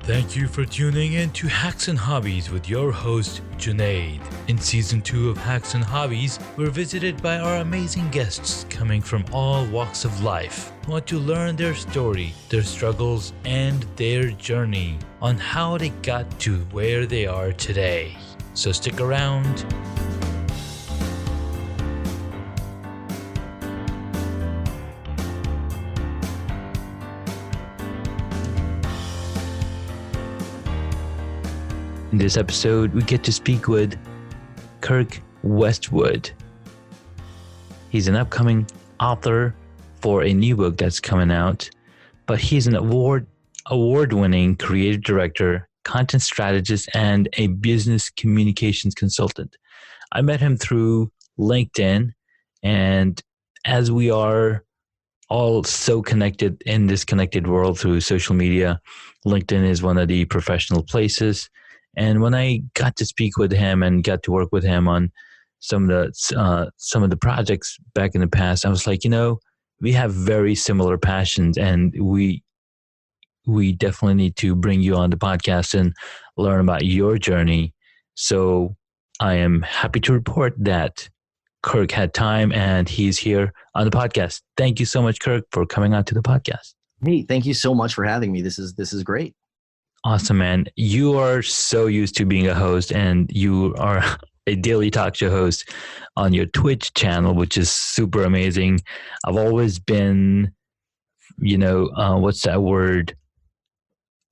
Thank you for tuning in to Hacks and Hobbies with your host, Junaid. In Season 2 of Hacks and Hobbies, we're visited by our amazing guests coming from all walks of life. We want to learn their story, their struggles, and their journey on how they got to where they are today. So stick around. In this episode, we get to speak with Kirk Westwood. He's an upcoming author for a new book that's coming out, but he's an award-winning creative director, content strategist, and a business communications consultant. I met him through LinkedIn, and as we are all so connected in this connected world through social media, LinkedIn is one of the professional places. And when I got to speak with him and got to work with him on some of the projects back in the past, I was like, we have very similar passions, and we definitely need to bring you on the podcast and learn about your journey. So I am happy to report that Kirk had time and he's here on the podcast. Thank you so much, Kirk, for coming on to the podcast. Hey, thank you so much for having me. This is great. Awesome, man. You are so used to being a host, and you are a daily talk show host on your Twitch channel, which is super amazing. I've always been, what's that word?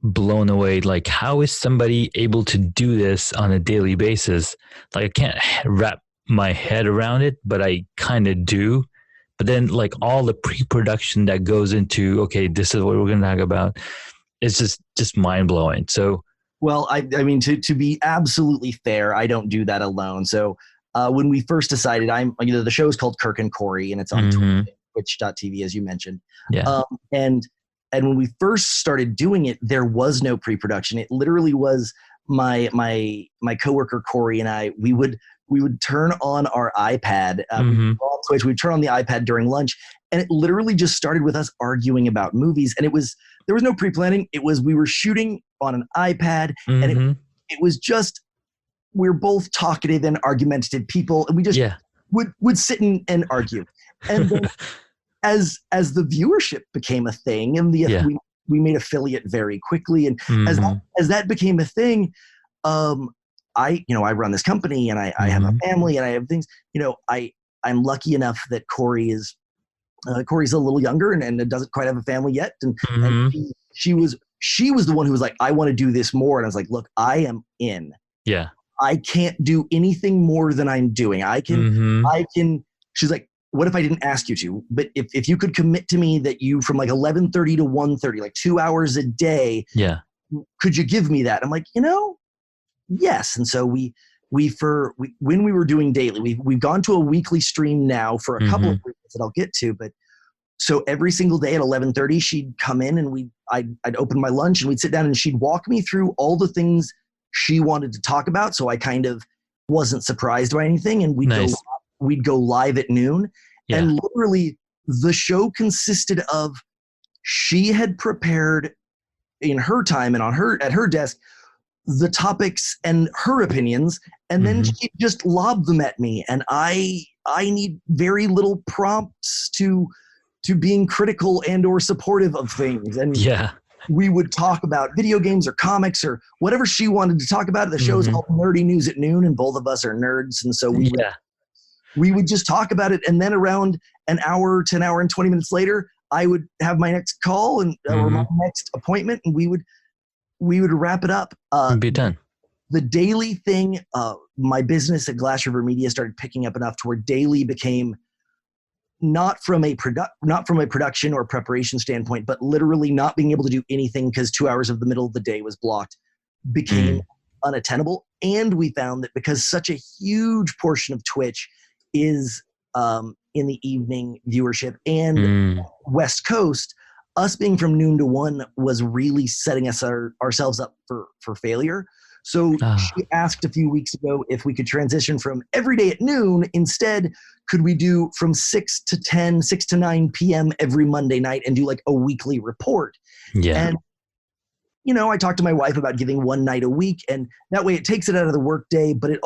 Blown away. Like, how is somebody able to do this on a daily basis? Like, I can't wrap my head around it, but I kind of do. But then, like, all the pre-production that goes into, okay, this is what we're going to talk about. It's just mind blowing. So, well, I mean, to be absolutely fair, I don't do that alone. So, when we first decided, the show is called Kirk and Corey, and it's on Twitch.tv, as you mentioned. Yeah. And when we first started doing it, there was no pre-production. It literally was my coworker Corey and I. We would turn on our iPad. We'd turn on the iPad during lunch, and it literally just started with us arguing about movies. And there was no pre-planning. It was, we were shooting on an iPad, and it was just, we're both talkative and argumentative people, and we just would sit and argue. And then as the viewership became a thing, and we made affiliate very quickly, and as that became a thing, I run this company, and I have a family, and I have things. I'm lucky enough that Corey's a little younger and doesn't quite have a family yet, and she was the one who was like, I want to do this more, and I was like, look, I am in. Yeah. I can't do anything more than I'm doing. I can. She's like, what if I didn't ask you to? But if you could commit to me that you, from like 11:30 to 1:30, like 2 hours a day, could you give me that? I'm like, yes. And so when we were doing daily, we've gone to a weekly stream now for a couple of reasons that I'll get to, but so every single day at 11:30, she'd come in, and I'd open my lunch, and we'd sit down, and she'd walk me through all the things she wanted to talk about. So I kind of wasn't surprised by anything, and we'd go live at noon. Yeah. And literally the show consisted of, she had prepared in her time and at her desk the topics and her opinions, and then she just lobbed them at me, and I need very little prompts to being critical and or supportive of things. And we would talk about video games or comics or whatever she wanted to talk about. The show's called Nerdy News at Noon, and both of us are nerds, and so we would just talk about it. And then around an hour to an hour and 20 minutes later, I would have my next call or my next appointment, and we would wrap it up. Be done. The daily thing, my business at Glass River Media started picking up enough to where daily became not from a production or preparation standpoint, but literally not being able to do anything because 2 hours of the middle of the day was blocked, became unattainable. And we found that because such a huge portion of Twitch is in the evening viewership and West Coast, us being from noon to 1 was really setting ourselves up for failure. So she asked a few weeks ago if we could transition from every day at noon. Instead, could we do from 6 to 9 p.m. every Monday night and do like a weekly report? Yeah. And I talk to my wife about giving one night a week, and that way it takes it out of the workday, but it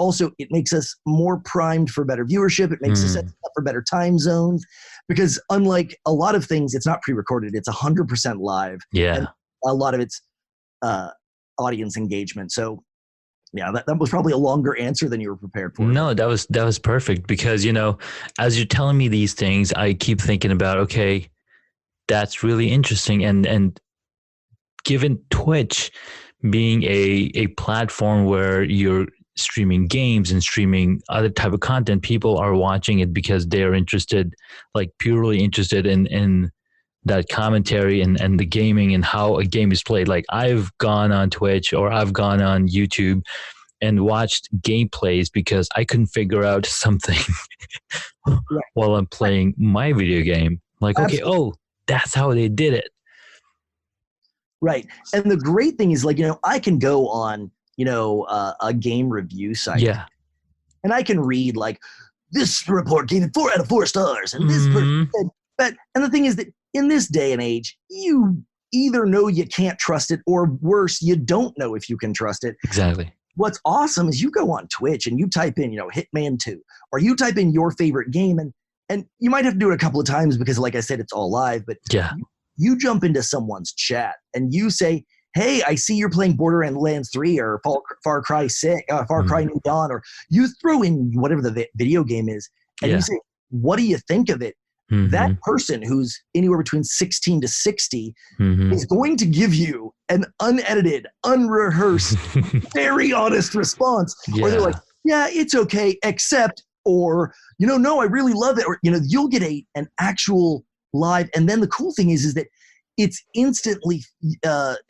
makes us more primed for better viewership. It makes us set up for better time zones, because unlike a lot of things, it's not pre-recorded. It's 100% live. Yeah. And a lot of it's audience engagement. So yeah, that was probably a longer answer than you were prepared for. No, that was perfect, because, as you're telling me these things, I keep thinking about, okay, that's really interesting. And given Twitch being a platform where you're streaming games and streaming other type of content, people are watching it because they're interested, like purely interested in that commentary and the gaming and how a game is played. Like, I've gone on Twitch or I've gone on YouTube and watched gameplays because I couldn't figure out something while I'm playing my video game. Like, okay, that's how they did it. Right. And the great thing is, like, I can go on, a game review site. Yeah. And I can read, like, this report gave it 4 out of 4 stars. And this person said, and the thing is that in this day and age, you either know you can't trust it, or worse, you don't know if you can trust it. Exactly. What's awesome is you go on Twitch and you type in, Hitman 2, or you type in your favorite game, and you might have to do it a couple of times because, like I said, it's all live, but yeah. You jump into someone's chat and you say, hey, I see you're playing Borderlands 3 or Far Cry 6, Far Cry New Dawn, or you throw in whatever the video game is, and you say, what do you think of it? That person, who's anywhere between 16 to 60, is going to give you an unedited, unrehearsed, very honest response. Or they're like, yeah, it's okay, except, or, no, I really love it. Or, you'll get an actual live. And then the cool thing is that it's instantly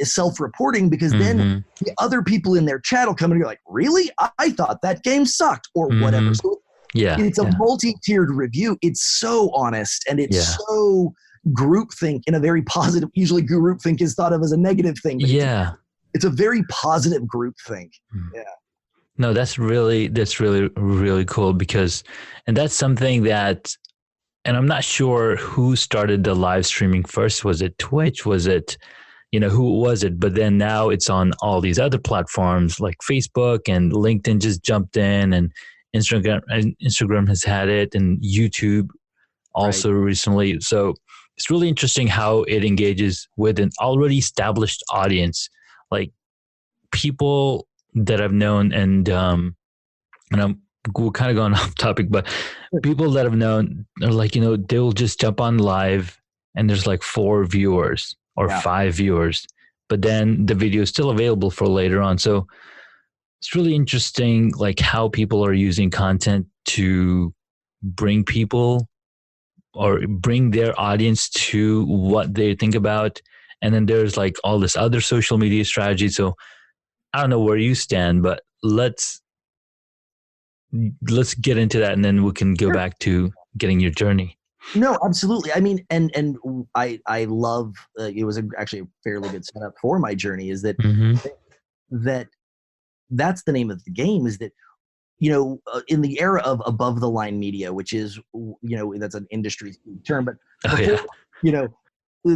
self-reporting, because then the other people in their chat will come and you're like, really? I thought that game sucked, or whatever. So it's a multi-tiered review. It's so honest, and it's so groupthink in a very positive. Usually groupthink is thought of as a negative thing. But it's a very positive groupthink. Yeah. No, that's really, really cool, because, and that's something that, and I'm not sure who started the live streaming first. Was it Twitch? Was it, who was it? But then now it's on all these other platforms like Facebook, and LinkedIn just jumped in, and Instagram has had it, and YouTube also recently. So it's really interesting how it engages with an already established audience, like people that I've known, and we're kind of going off topic, but people that I've known are like, they'll just jump on live and there's like 4 viewers or 5 viewers, but then the video is still available for later on. So it's really interesting, like how people are using content to bring people or bring their audience to what they think about. And then there's like all this other social media strategy. So I don't know where you stand, but let's get into that, and then we can go back to getting your journey. No, absolutely. I mean, and I love, it was actually a fairly good setup for my journey, is that that's the name of the game, is that, in the era of above the line media, which is, that's an industry term, but before,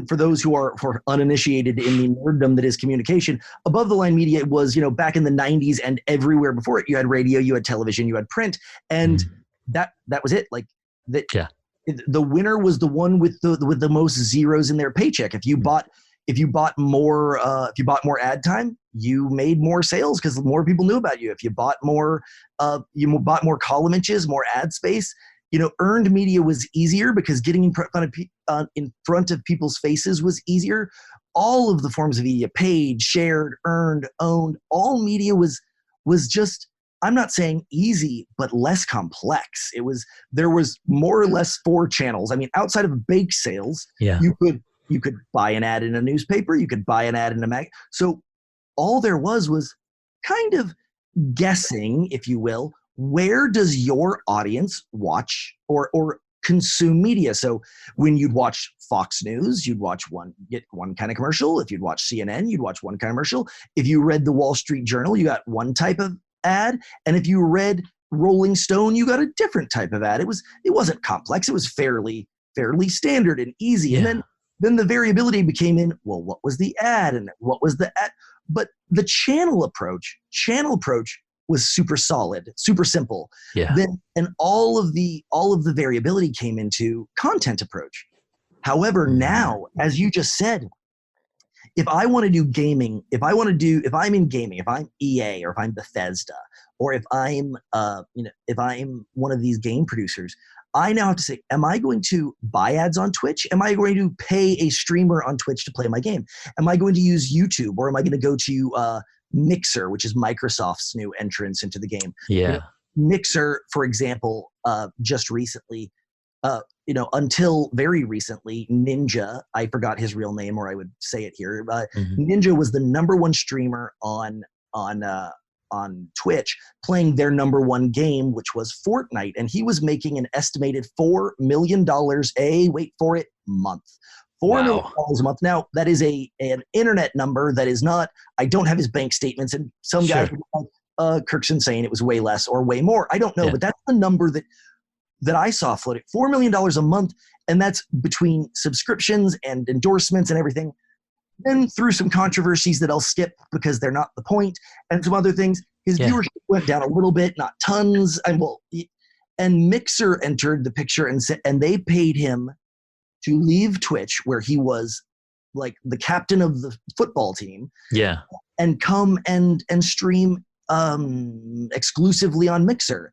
for those who are uninitiated in the nerddom that is communication, above the line media was, back in the 90s, and everywhere before it, you had radio, you had television, you had print, and that was it. Like that. Yeah. The winner was the one with the most zeros in their paycheck. If you bought more ad time, you made more sales because more people knew about you. If you bought more column inches, more ad space. Earned media was easier because getting in front of people's faces was easier. All of the forms of media, paid, shared, earned, owned, all media was just, I'm not saying easy, but less complex. There was more or less 4 channels. I mean, outside of bake sales, you could buy an ad in a newspaper, you could buy an ad in a mag. So all there was kind of guessing, if you will, where does your audience watch or consume media? So when you'd watch Fox News, you'd get one kind of commercial. If you'd watch CNN, you'd watch one kind of commercial. If you read the Wall Street Journal, you got one type of ad. And if you read Rolling Stone, you got a different type of ad. It wasn't complex. It was fairly standard and easy. Yeah. And then Then the variability became in, well, what was the ad and what was the ad? But the channel approach was super solid, super simple. Yeah. Then and all of the variability came into content approach. However, now, as you just said, if I want to do gaming, if I'm in gaming, if I'm EA or if I'm Bethesda, or if I'm if I'm one of these game producers, I now have to say, am I going to buy ads on Twitch? Am I going to pay a streamer on Twitch to play my game? Am I going to use YouTube, or am I going to go to Mixer, which is Microsoft's new entrance into the game? Yeah. Mixer, for example, just recently, until very recently, Ninja, I forgot his real name, or I would say it here. Ninja was the #1 streamer on Twitch, playing their #1 game, which was Fortnite, and he was making an estimated $4 million wait for it, month. $4 million a month. Now, that is an internet number that is not, I don't have his bank statements, and some guys are like, Kirk's insane, it was way less or way more. I don't know, but that's the number that I saw floated. $4 million a month, and that's between subscriptions and endorsements and everything. Then through some controversies that I'll skip because they're not the point, and some other things, his viewership went down a little bit, not tons. And Mixer entered the picture and they paid him to leave Twitch, where he was like the captain of the football team, and come and stream exclusively on Mixer.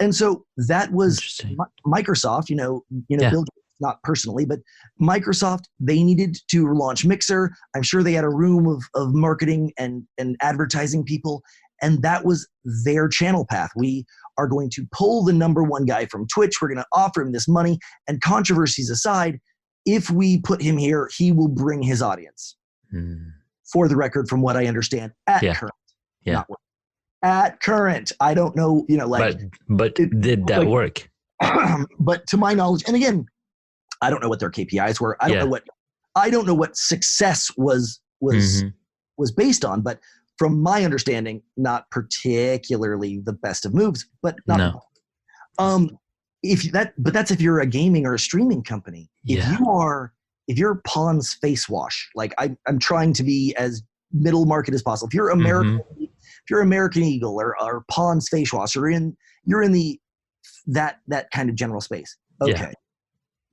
And so that was Microsoft, Bill, not personally, but Microsoft, they needed to launch Mixer. I'm sure they had a room of marketing and advertising people, and that was their channel path. We are going to pull the #1 guy from Twitch. We're going to offer him this money, and controversies aside, if we put him here, he will bring his audience. For the record, from what I understand, at current, not work. At current, I don't know, but did that work? But to my knowledge, and again, I don't know what their KPIs were. I don't know what success was based on, but from my understanding, not particularly the best of moves, but not. No. But that's if you're a gaming or a streaming company. If you're Pawn's Face Wash, like I'm trying to be as middle market as possible. If you're American, if you're American Eagle or Pawn's Face Wash, or you're in the that kind of general space. Okay.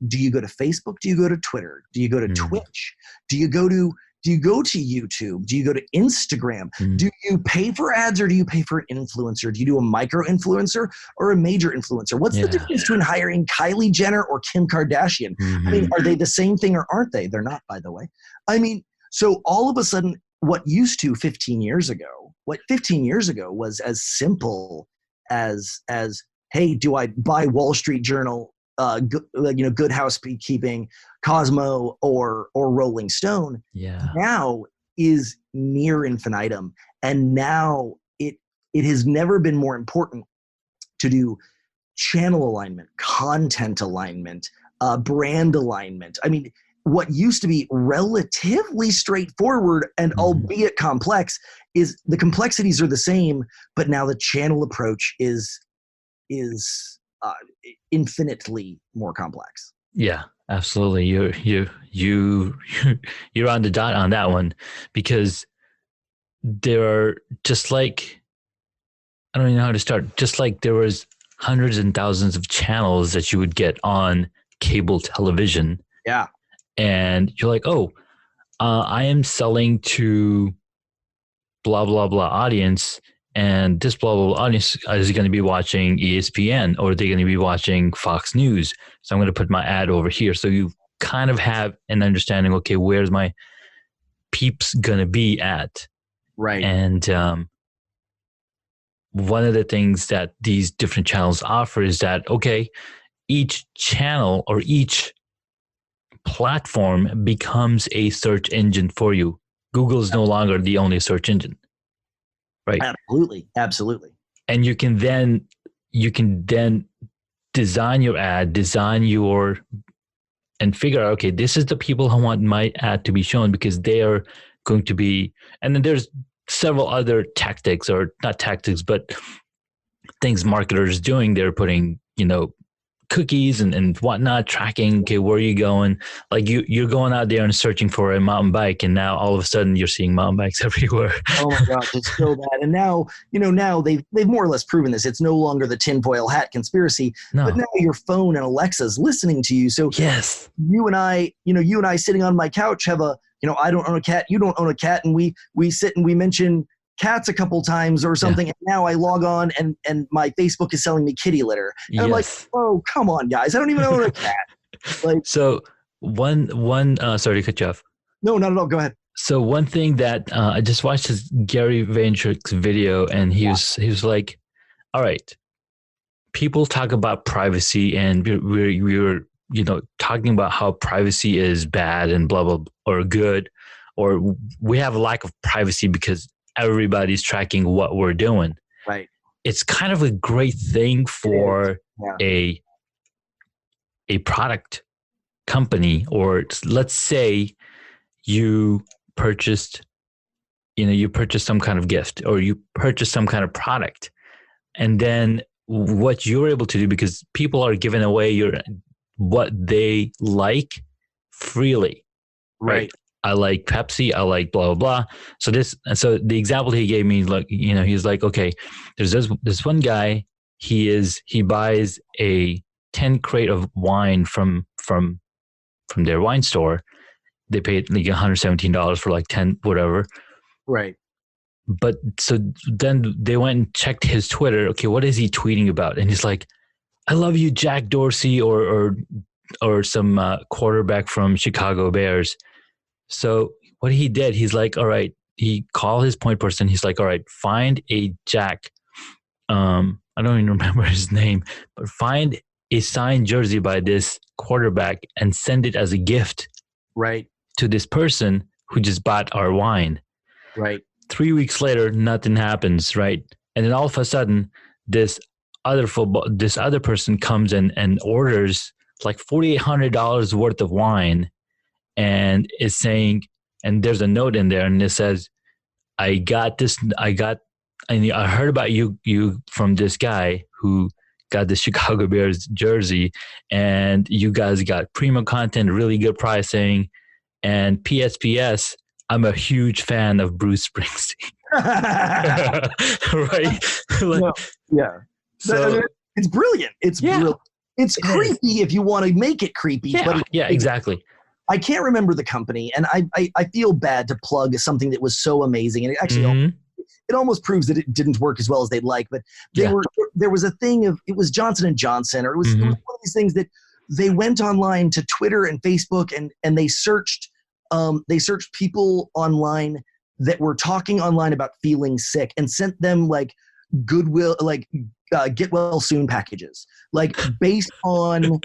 Do you go to Facebook? Do you go to Twitter? Do you go to Twitch? Do you go to YouTube? Do you go to Instagram? Do you pay for ads, or do you pay for an influencer? Do you do a micro influencer or a major influencer? What's the difference between hiring Kylie Jenner or Kim Kardashian? I mean, are they the same thing or aren't they? They're not, by the way. I mean, so all of a sudden, what used to 15 years ago was as simple as hey, do I buy Wall Street Journal, Good Housekeeping, Cosmo, or Rolling Stone? Now is near infinitum, and now it has never been more important to do channel alignment, content alignment, brand alignment. I mean, what used to be relatively straightforward and albeit complex, is the complexities are the same, but now the channel approach is infinitely more complex. Yeah, absolutely. You're on the dot on that one, because there are, just like, I don't even know how to start. Just like there was hundreds and thousands of channels that you would get on cable television. Yeah. And you're like, I am selling to blah, blah, blah audience, and this blah, blah, blah audience is going to be watching ESPN, or they're going to be watching Fox News. So I'm going to put my ad over here. So you kind of have an understanding, okay, where's my peeps going to be at? Right. And one of the things that these different channels offer is that, okay, each channel or each platform becomes a search engine for you. Google is no longer the only search engine, right? Absolutely. And you can then design your ad, and figure out, okay, this is the people who want my ad to be shown, because they are going to be, and then there's several other tactics, or not tactics, but things marketers doing. They're putting, cookies and whatnot, tracking, okay, where are you going? Like you're going out there and searching for a mountain bike, and now all of a sudden you're seeing mountain bikes everywhere. Oh my gosh, it's so bad. And now, now they've more or less proven this. It's no longer the tinfoil hat conspiracy, but now your phone and Alexa's listening to you. So yes, you and I sitting on my couch have a, I don't own a cat, you don't own a cat, and we sit and we mention cats a couple times or something, and now I log on and my Facebook is selling me kitty litter. And I'm like, oh, come on, guys. I don't even own a cat. Like, so one sorry to cut you off. No, not at all. Go ahead. So one thing that I just watched this Gary Vaynerchuk's video, and he was like, all right, people talk about privacy, and we're talking about how privacy is bad and blah, blah, or good, or we have a lack of privacy because everybody's tracking what we're doing. Right. It's kind of a great thing for a product company, or let's say you purchased some kind of gift, or you purchased some kind of product, and then what you're able to do, because people are giving away what they like freely. Right. I like Pepsi, I like blah, blah, blah. So the example he gave me, like, he's like, okay, there's this one guy, he buys a 10 crate of wine from their wine store. They paid like $117 for like 10, whatever. Right. But so then they went and checked his Twitter. Okay, what is he tweeting about? And he's like, I love you, Jack Dorsey, or some quarterback from Chicago Bears. So what he did, he's like, all right, he called his point person. He's like, all right, find a Jack. I don't even remember his name, but find a signed jersey by this quarterback and send it as a gift. Right. To this person who just bought our wine. Right. 3 weeks later, nothing happens. Right. And then all of a sudden, this other person comes and orders like $4,800 worth of wine, and is saying, and there's a note in there, and it says, I heard about you from this guy who got the Chicago Bears jersey, and you guys got premium content, really good pricing, and PSPS, I'm a huge fan of Bruce Springsteen. Right? So it's brilliant. It's brilliant. It's creepy if you want to make it creepy. Yeah, but exactly. I can't remember the company, and I feel bad to plug something that was so amazing, and it actually it almost proves that it didn't work as well as they'd like. But there was a thing of, it was Johnson & Johnson, or it was one of these things that they went online to Twitter and Facebook, and they searched people online that were talking online about feeling sick, and sent them like goodwill, like get well soon packages, like based on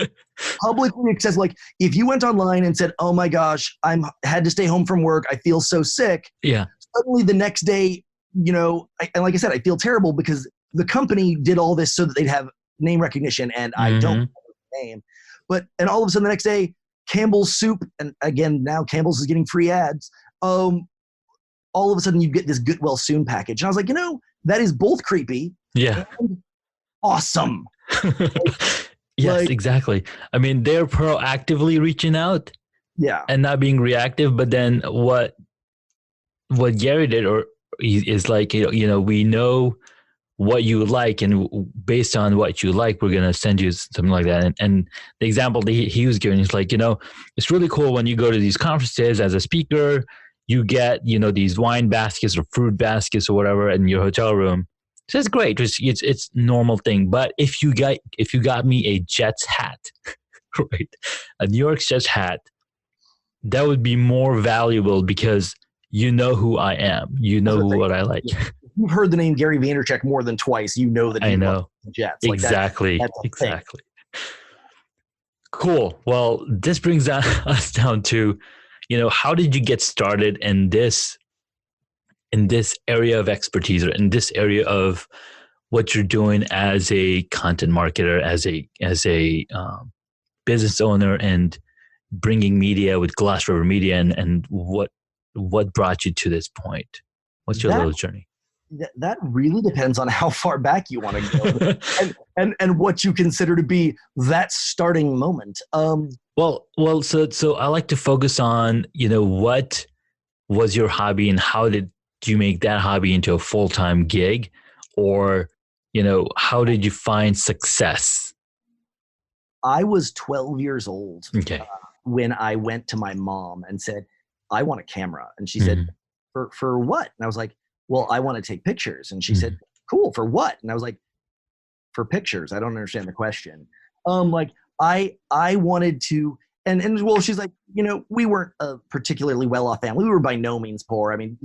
publicly accessible. Like if you went online and said, oh my gosh, had to stay home from work, I feel so sick. Yeah. Suddenly the next day, and like I said, I feel terrible because the company did all this so that they'd have name recognition, and I don't know the name. And all of a sudden the next day, Campbell's Soup, and again, now Campbell's is getting free ads. All of a sudden you get this get well soon package. And I was like, that is both creepy and awesome. Yes, exactly. I mean, they're proactively reaching out and not being reactive. But then what Gary did, or is like, we know what you like, and based on what you like, we're going to send you something like that. And the example that he was giving is like, it's really cool when you go to these conferences as a speaker, you get, these wine baskets or fruit baskets or whatever in your hotel room. So it's great. It's normal thing. But if you got me a Jets hat, right, a New York Jets hat, that would be more valuable because you know who I am. You know what I like. You've heard the name Gary Vaynerchuk more than twice. You know that he loves the Jets. Like exactly. That's exactly. Cool. Well, this brings us down to, how did you get started in this area of expertise, or in this area of what you're doing as a content marketer, as a business owner, and bringing media with Glass River Media, and what brought you to this point? What's your little journey? that really depends on how far back you want to go and what you consider to be that starting moment. So I like to focus on, what was your hobby and how did you make that hobby into a full-time gig? Or, how did you find success? I was 12 years old Okay. When I went to my mom and said, I want a camera. And she said, for what? And I was like, well, I want to take pictures. And she said, cool, for what? And I was like, for pictures. I don't understand the question. Like I wanted to, and well, she's like, we weren't a particularly well-off family. We were by no means poor. I mean,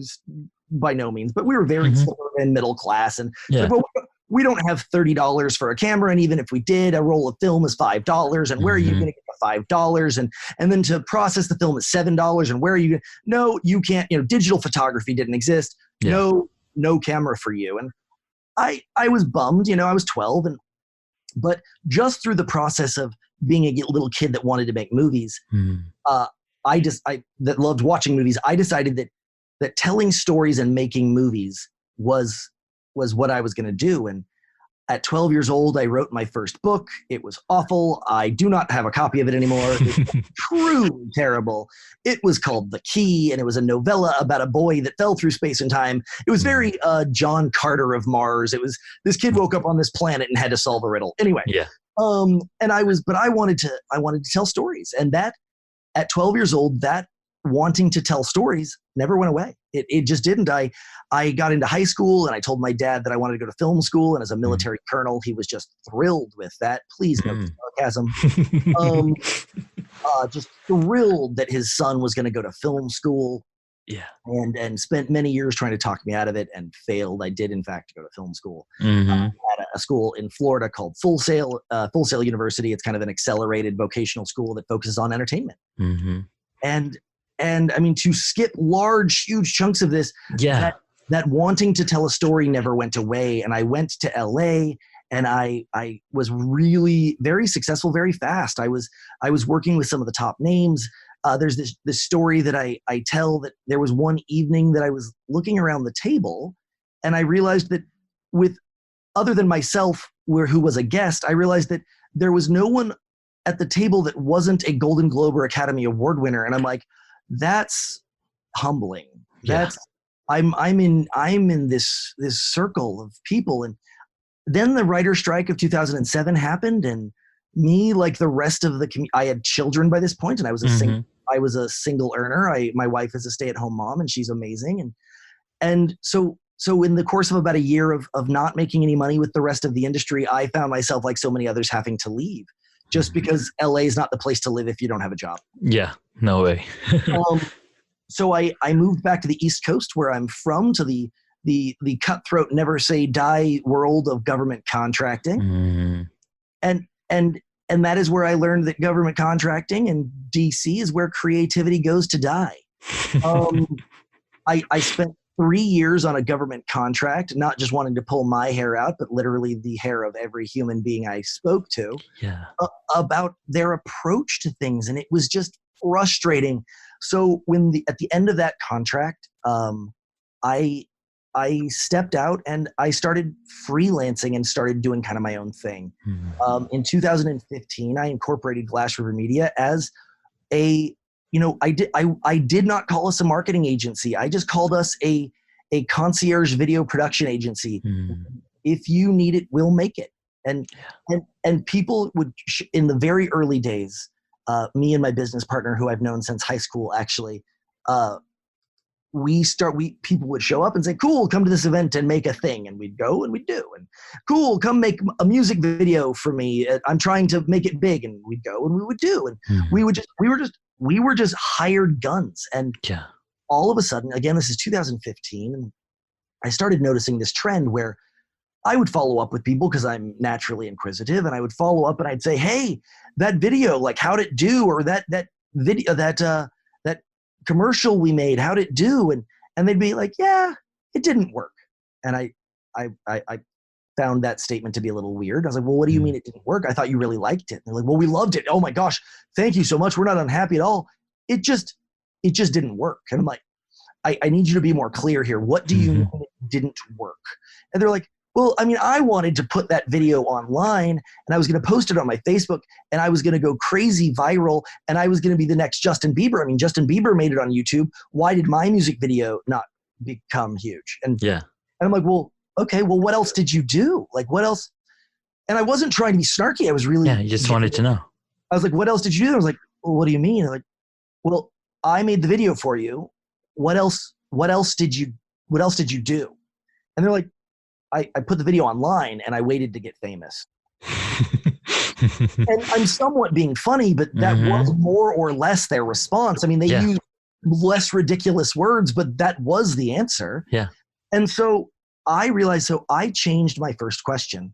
by no means, but we were very suburban, middle class. And like, well, we don't have $30 for a camera. And even if we did, a roll of film is $5. And where are you going to get the $5? And then to process the film is $7. And where are you? No, you can't, digital photography didn't exist. Yeah. No camera for you. And I was bummed, I was 12, but just through the process of being a little kid that wanted to make movies, that loved watching movies, I decided that telling stories and making movies was what I was going to do. And at 12 years old, I wrote my first book. It was awful. I do not have a copy of it anymore. It was truly terrible. It was called The Key, and it was a novella about a boy that fell through space and time. It was very John Carter of Mars. It was this kid woke up on this planet and had to solve a riddle. Anyway, and I wanted to tell stories, and that at 12 years old, that wanting to tell stories never went away. It just didn't. I got into high school and I told my dad that I wanted to go to film school. And as a military colonel, he was just thrilled with that. Please no sarcasm. Just thrilled that his son was going to go to film school. Yeah. And spent many years trying to talk me out of it and failed. I did, in fact, go to film school at a school in Florida called Full Sail University. It's kind of an accelerated vocational school that focuses on entertainment. And I mean, to skip huge chunks of this, that wanting to tell a story never went away. And I went to LA and I was really very successful very fast. I was working with some of the top names. There's this story that I tell that there was one evening that I was looking around the table and I realized that other than myself, who was a guest, I realized that there was no one at the table that wasn't a Golden Globe or Academy Award winner. And I'm like, that's humbling. I'm in this circle of people. And then the writer's strike of 2007 happened, and me, like the rest of the community, I had children by this point, and I was a single earner. My wife is a stay-at-home mom, and she's amazing. And so in the course of about a year of not making any money with the rest of the industry, I found myself, like so many others, having to leave just because LA is not the place to live if you don't have a job. Yeah, no way. So I moved back to the East Coast where I'm from, to the cutthroat, never say die world of government contracting. And that is where I learned that government contracting in DC is where creativity goes to die. I spent 3 years on a government contract, not just wanting to pull my hair out, but literally the hair of every human being I spoke to about their approach to things. And it was just frustrating. So at the end of that contract, I stepped out and I started freelancing and started doing kind of my own thing. In 2015, I incorporated Glass River Media as I did not call us a marketing agency. I just called us a concierge video production agency. If you need it, we'll make it. And people would, in the very early days, me and my business partner, who I've known since high school, actually, people would show up and say, cool, come to this event and make a thing. And we'd go and we'd do. And cool, come make a music video for me. I'm trying to make it big. And we'd go and we would do. And we were just hired guns. And all of a sudden, again, this is 2015. And I started noticing this trend where I would follow up with people because I'm naturally inquisitive, and I would follow up and I'd say, hey, that video, like, how'd it do? Or that video, that commercial we made, how'd it do? And they'd be like, yeah, it didn't work. And I found that statement to be a little weird. I was like, well, what do you mean it didn't work? I thought you really liked it. And they're like, well, we loved it. Oh my gosh, thank you so much. We're not unhappy at all. It just didn't work. And I'm like, I need you to be more clear here. What do you mean it didn't work. And they're like, well, I mean, I wanted to put that video online and I was going to post it on my Facebook and I was going to go crazy viral and I was going to be the next Justin Bieber. I mean, Justin Bieber made it on YouTube. Why did my music video not become huge? And I'm like, well, okay, well, what else did you do? Like, what else? And I wasn't trying to be snarky. I was really, you just wanted to know. I was like, what else did you do? I was like, well, what do you mean? I'm like, well, I made the video for you. What else did you do? And they're like, I put the video online and I waited to get famous. And I'm somewhat being funny, but that was more or less their response. I mean, they used less ridiculous words, but that was the answer. Yeah. And so I realized, so I changed my first question.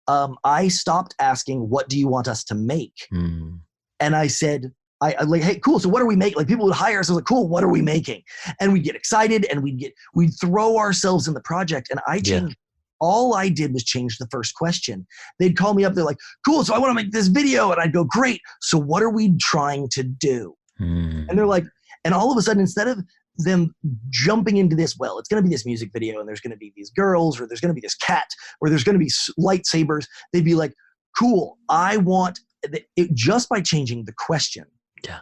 I stopped asking, what do you want us to make? And I said, I like, hey, cool. So what are we making? Like people would hire us. I was like, cool. What are we making? And we'd get excited and we'd throw ourselves in the project. And I changed. All I did was change the first question. They'd call me up. They're like, cool. So I want to make this video. And I'd go, great. So what are we trying to do? And they're like, and all of a sudden, instead of them jumping into this, well, it's going to be this music video and there's going to be these girls or there's going to be this cat or there's going to be lightsabers. They'd be like, cool. I want it. Just by changing the question. Yeah.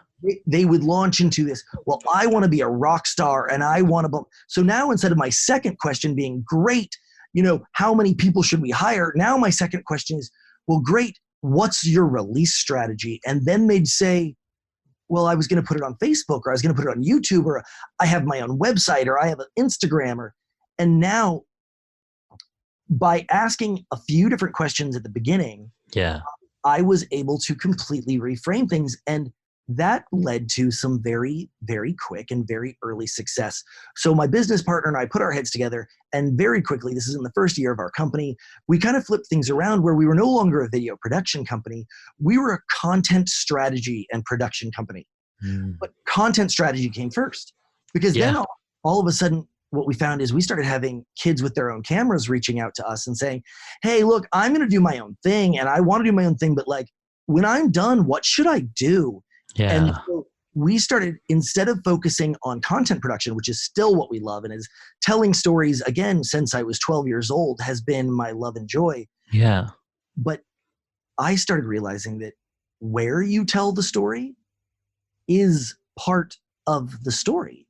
They would launch into this, well, I want to be a rock star and I want to. So now instead of my second question being great, how many people should we hire? Now my second question is, well, great. What's your release strategy? And then they'd say, well, I was going to put it on Facebook or I was going to put it on YouTube or I have my own website or I have an Instagram and now by asking a few different questions at the beginning, I was able to completely reframe things. And that led to some very, very quick and very early success. So my business partner and I put our heads together and very quickly, this is in the first year of our company, we kind of flipped things around where we were no longer a video production company. We were a content strategy and production company. But content strategy came first because then all of a sudden what we found is we started having kids with their own cameras reaching out to us and saying, hey, look, I'm going to do my own thing and I want to do my own thing, but like when I'm done, what should I do? And so we started, instead of focusing on content production, which is still what we love and is telling stories, again, since I was 12 years old, has been my love and joy. Yeah. But I started realizing that where you tell the story is part of the story.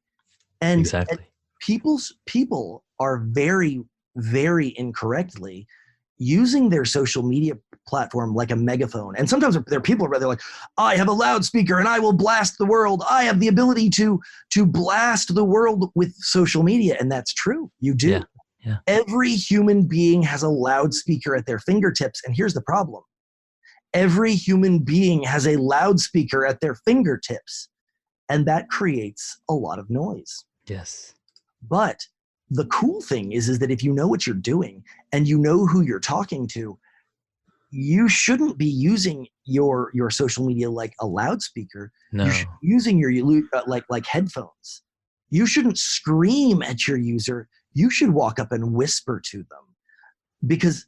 And, and people are very, very incorrectly using their social media platform like a megaphone. And sometimes there are people where they're like, I have a loudspeaker and I will blast the world. I have the ability to blast the world with social media. And that's true. You do. Yeah. Every human being has a loudspeaker at their fingertips. And here's the problem. Every human being has a loudspeaker at their fingertips. And that creates a lot of noise. Yes. But the cool thing is that if you know what you're doing and you know who you're talking to, you shouldn't be using your social media like a loudspeaker. No. You should be using your like headphones. You shouldn't scream at your user. You should walk up and whisper to them. Because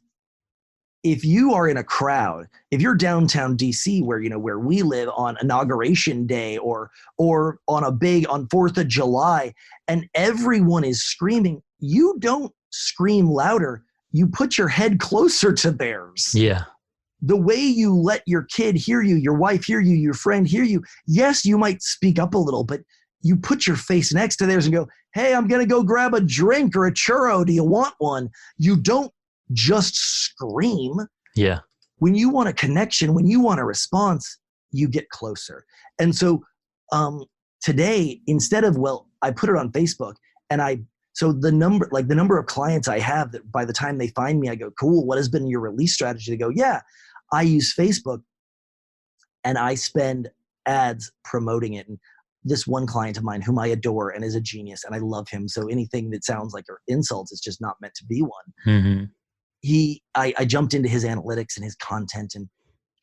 if you are in a crowd, if you're downtown DC where we live on Inauguration Day or on 4th of July and everyone is screaming, you don't scream louder. You put your head closer to theirs. Yeah. The way you let your kid hear you, your wife hear you, your friend hear you, yes, you might speak up a little, but you put your face next to theirs and go, hey, I'm going to go grab a drink or a churro. Do you want one? You don't just scream. Yeah. When you want a connection, when you want a response, you get closer. And so today, instead of, I put it on Facebook and so the number of clients I have that by the time they find me, I go, cool, what has been your release strategy? They go, yeah, I use Facebook and I spend ads promoting it. And this one client of mine whom I adore and is a genius and I love him. So anything that sounds like insults is just not meant to be one. Mm-hmm. I jumped into his analytics and his content, and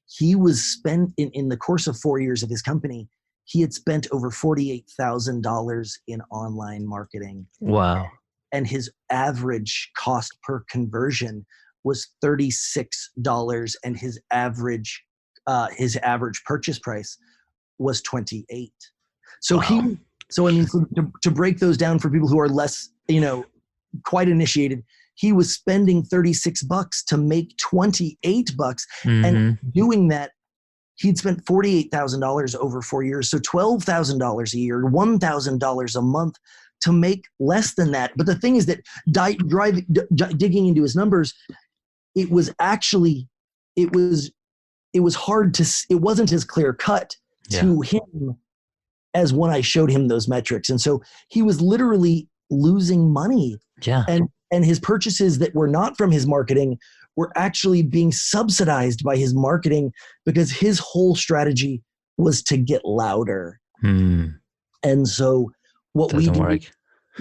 he was spent in the course of 4 years of his company, he had spent over $48,000 in online marketing. Wow. And his average cost per conversion was $36 and his average purchase price was $28. So wow. to break those down for people who are less, quite initiated, he was spending $36 to make $28. And doing that, he'd spent $48,000 over 4 years. So $12,000 a year, $1,000 a month to make less than that. But the thing is that digging into his numbers, it was actually, it was hard to, it wasn't as clear cut to him as when I showed him those metrics. And so he was literally losing money. Yeah. And his purchases that were not from his marketing were actually being subsidized by his marketing, because his whole strategy was to get louder. And so what we do,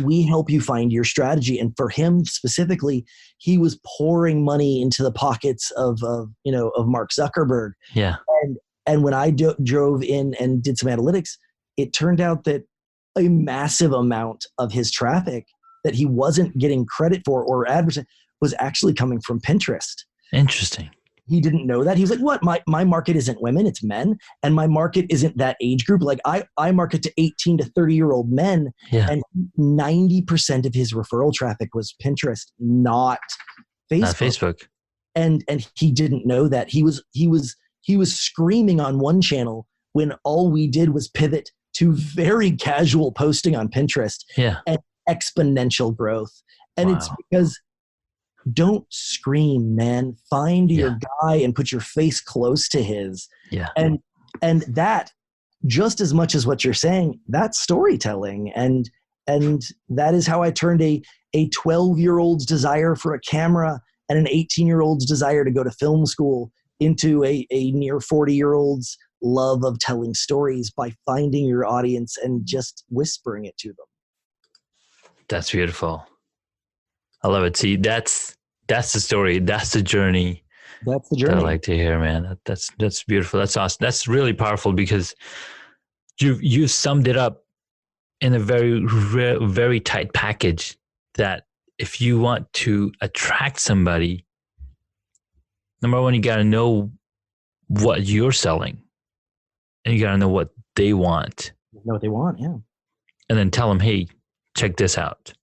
we help you find your strategy. And for him specifically, he was pouring money into the pockets of Mark Zuckerberg. Yeah. And when I drove in and did some analytics, it turned out that a massive amount of his traffic that he wasn't getting credit for or advertising was actually coming from Pinterest. Interesting. He didn't know that. He was like, what? My market isn't women, it's men. And my market isn't that age group. Like I market to 18 to 30-year-old men. Yeah. And 90% of his referral traffic was Pinterest, not Facebook. Not Facebook. And he didn't know that. He was screaming on one channel when all we did was pivot to very casual posting on Pinterest. Yeah. And exponential growth. And it's because don't scream, man. Find your guy and put your face close to his. Yeah. And that, just as much as what you're saying, that's storytelling. And that is how I turned a 12-year-old's desire for a camera and an 18-year-old's desire to go to film school into a near 40-year-old's love of telling stories by finding your audience and just whispering it to them. That's beautiful. I love it. See, that's the story. That's the journey. That's the journey that I like to hear, man. That's beautiful. That's awesome. That's really powerful, because you summed it up in a very, very tight package, that if you want to attract somebody, number one, you got to know what you're selling, and you got to know what they want. Know what they want, yeah. And then tell them, hey, check this out.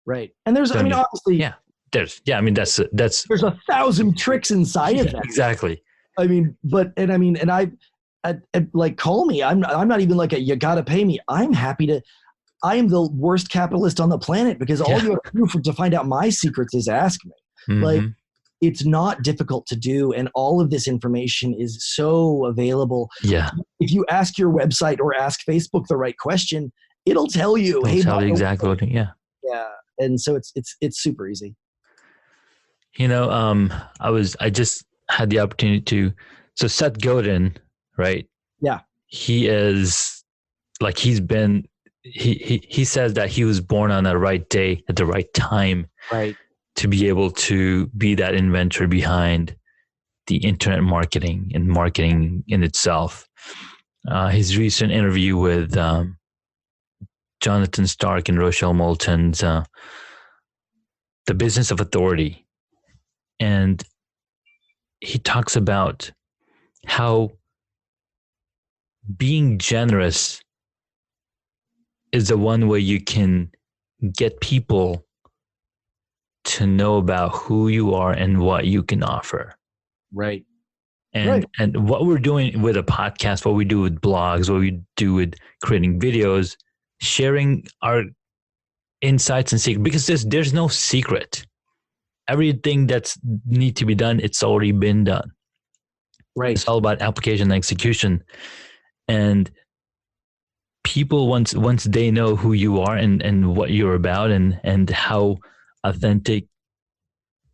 Right. And there's, obviously, that's 1,000 tricks inside of that. Exactly. Like, call me. I'm not even like you gotta pay me. I'm happy to. I am the worst capitalist on the planet, because all you have to do to find out my secrets is ask me. Like, it's not difficult to do, and all of this information is so available. Yeah. If you ask your website or ask Facebook the right question, it'll tell you. It'll tell you exactly what. Yeah. And so it's super easy. I just had the opportunity so Seth Godin, right? Yeah. He is like, he says that he was born on the right day at the right time. Right. To be able to be that inventor behind the internet marketing and marketing in itself. His recent interview with Jonathan Stark and Rochelle Moulton's The Business of Authority. And he talks about how being generous is the one way you can get people to know about who you are and what you can offer. Right. And what we're doing with a podcast, what we do with blogs, what we do with creating videos, sharing our insights and secrets, because there's no secret. Everything that's need to be done, it's already been done. Right. It's all about application and execution. And people, once they know who you are and what you're about and how authentic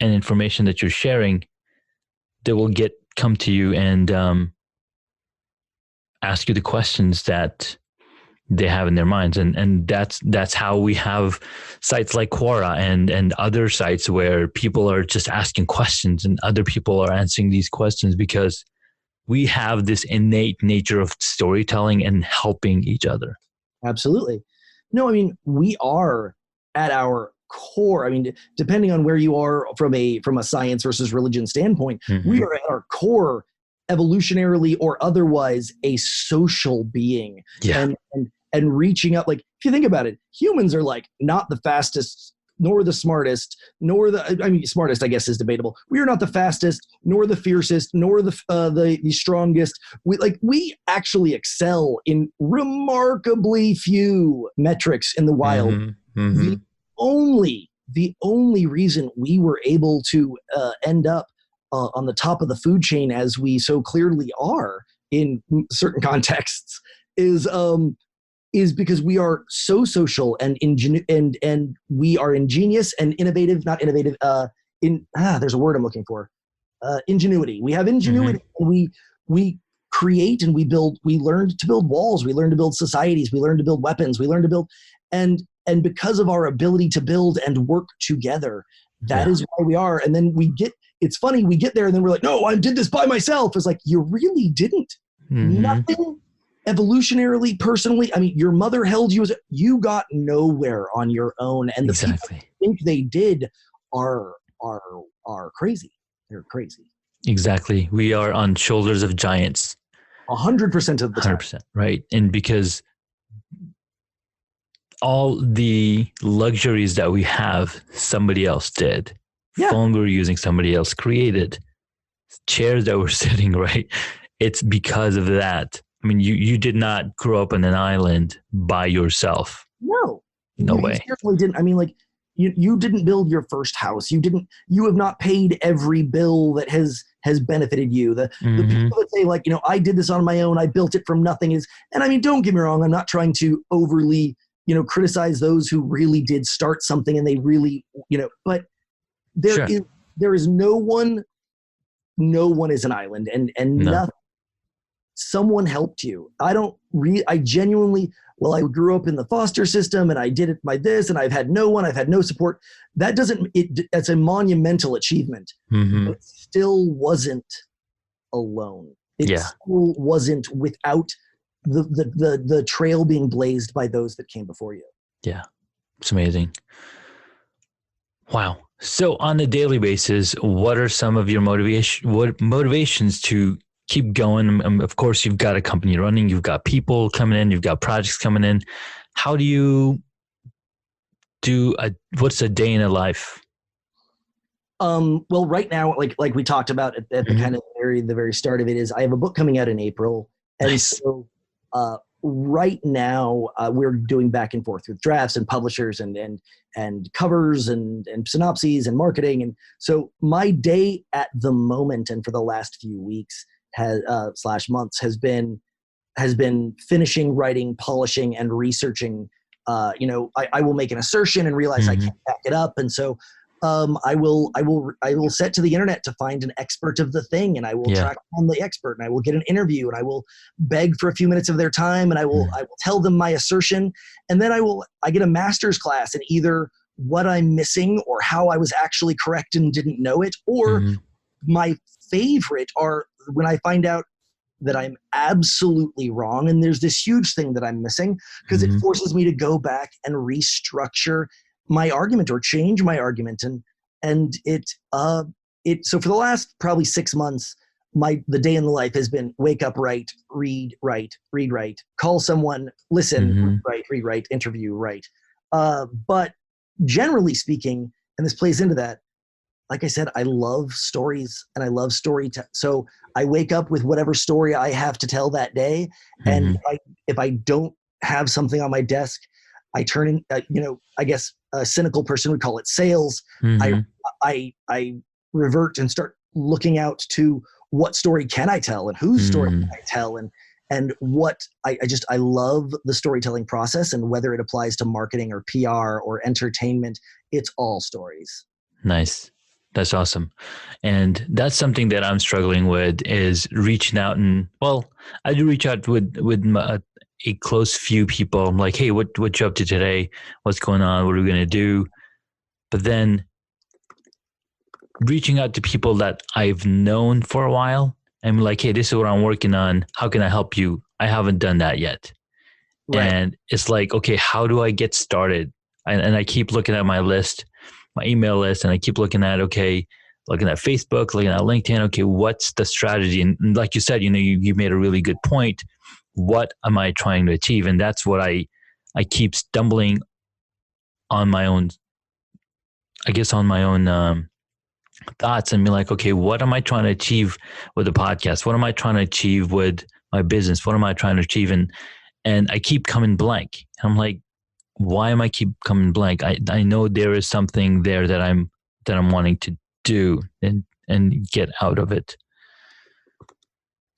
and information that you're sharing, they will come to you and ask you the questions that they have in their minds. And that's how we have sites like Quora and other sites where people are just asking questions and other people are answering these questions, because we have this innate nature of storytelling and helping each other. Absolutely. No, we are at our core. Depending on where you are from a science versus religion standpoint, we are at our core, evolutionarily or otherwise, a social being. Yeah. And reaching out, like, if you think about it, humans are like not the fastest nor the smartest, nor smartest, I guess, is debatable. We are not the fastest, nor the fiercest, nor the strongest. We actually excel in remarkably few metrics in the wild. The only reason we were able to end up on the top of the food chain, as we so clearly are in certain contexts, is because we are so social and and we are ingenious and innovative. Not innovative. There's a word I'm looking for. Ingenuity. We have ingenuity. And we create and we build. We learned to build walls. We learned to build societies. We learned to build weapons. We learned to build and because of our ability to build and work together, that is why we are. And then it's funny, we get there and then we're like, no, I did this by myself. It's like, you really didn't. Nothing evolutionarily, personally. I mean, your mother held you you got nowhere on your own. And the people who think they did are crazy. They're crazy. Exactly. We are on shoulders of giants. 100% of the time. 100%. Right. And because all the luxuries that we have, somebody else did. Phone we were using, somebody else created. Chairs that we're sitting, right? It's because of that. I mean, you did not grow up on an island by yourself. No way. You certainly didn't. I mean, like, you didn't build your first house. You have not paid every bill that has benefited you. The people that say, like, I did this on my own, I built it from nothing, and I mean, don't get me wrong, I'm not trying to overly criticize those who really did start something and they really, but there is no one is an island and nothing. Someone helped you. I genuinely, I grew up in the foster system and I did it by this and I've had no support. That's a monumental achievement. It still wasn't alone. It still wasn't without the trail being blazed by those that came before you. Yeah. It's amazing. Wow. So on a daily basis, what are some of your motivations to keep going? Of course, you've got a company running, you've got people coming in, you've got projects coming in. How do you what's a day in a life? Well, right now, like we talked about at the kind of the very start of it, is I have a book coming out in April. And so right now we're doing back and forth with drafts and publishers and covers and synopses and marketing. And so my day at the moment and for the last few weeks /months has been finishing, writing, polishing, and researching. I will make an assertion and realize I can't back it up. And so I will set to the internet to find an expert of the thing, and I will track down the expert, and I will get an interview, and I will beg for a few minutes of their time, and I will tell them my assertion, and then I get a master's class in either what I'm missing or how I was actually correct and didn't know it, or my favorite are when I find out that I'm absolutely wrong and there's this huge thing that I'm missing, because it forces me to go back and restructure my argument or change my argument. And so for the last probably 6 months, the day in the life has been wake up, write, read, write, call someone, listen, read, write, interview, write. But generally speaking, and this plays into that, like I said, I love stories and I love so I wake up with whatever story I have to tell that day. And if I don't have something on my desk, I turn in, I guess a cynical person would call it sales. I revert and start looking out to what story can I tell and whose story can I tell, and what I love the storytelling process, and whether it applies to marketing or PR or entertainment, it's all stories. Nice. That's awesome. And that's something that I'm struggling with, is reaching out. And I do reach out with a close few people. I'm like, hey, what you up to today? What's going on? What are we going to do? But then reaching out to people that I've known for a while, I'm like, hey, this is what I'm working on. How can I help you? I haven't done that yet. Right. And it's like, okay, how do I get started? And I keep looking at my list, my email list, and I keep looking at Facebook, looking at LinkedIn. Okay, what's the strategy? And like you said, you made a really good point. What am I trying to achieve? And that's what I keep stumbling on my own I guess, on my own thoughts and be like, okay, what am I trying to achieve with the podcast? What am I trying to achieve with my business? What am I trying to achieve? And I keep coming blank. I'm like, why am I keep coming blank? I know there is something there that I'm wanting to do and get out of it.